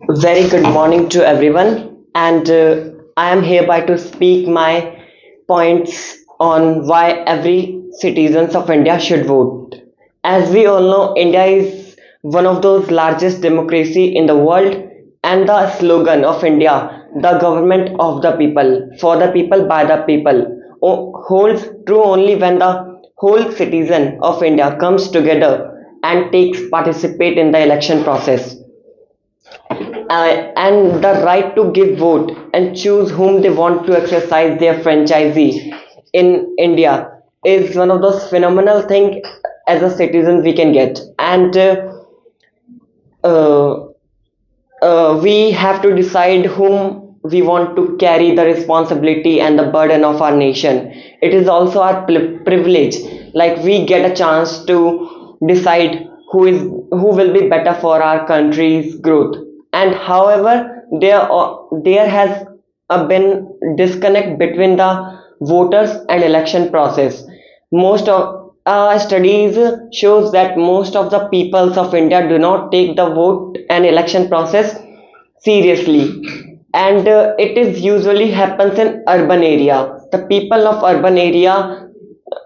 Very good morning to everyone, and I am hereby to speak my points on why every citizens of India should vote. As we all know, India is one of those largest democracy in the world, and the slogan of India, the government of the people, for the people, by the people, holds true only when the whole citizen of India comes together and takes participate in the election process and the right to give vote and choose whom they want to exercise their franchisee in India is one of those phenomenal thing as a citizen we can get. And uh, we have to decide whom we want to carry the responsibility and the burden of our nation. It is also our privilege, like we get a chance to decide who will be better for our country's growth. And however, there has been disconnect between the voters and election process. Most of studies shows that most of the peoples of India do not take the vote and election process seriously, and it is usually happens in urban area. The people of urban area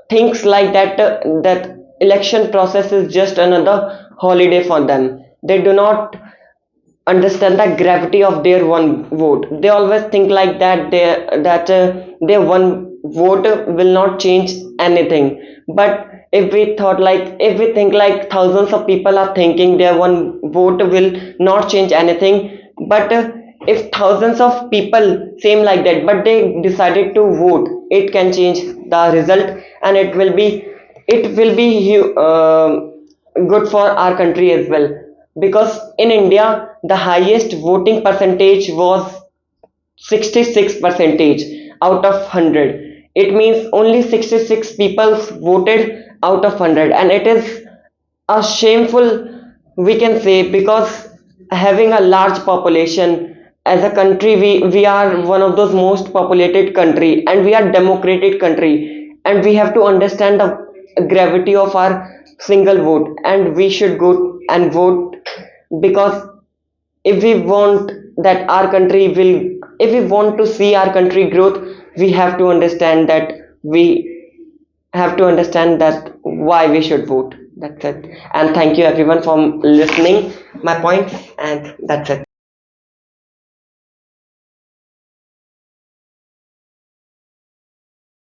thinks like that election process is just another holiday for them. They do not understand the gravity of their one vote. They always think like their one vote will not change anything. But if we think like thousands of people are thinking their one vote will not change anything, but if thousands of people same like that but they decided to vote, it can change the result, and it will be good for our country as well, because in India the highest voting percentage was 66 percentage out of 100. It means only 66 people voted out of 100, and it is a shameful, we can say, because having a large population as a country, we are one of those most populated country, and we are democratic country, and we have to understand the gravity of our single vote, and we should go and vote, because if we want that our country will if we want to see our country growth, we have to understand that we have to understand that why we should vote. That's it. And thank you everyone for listening my points, and that's it.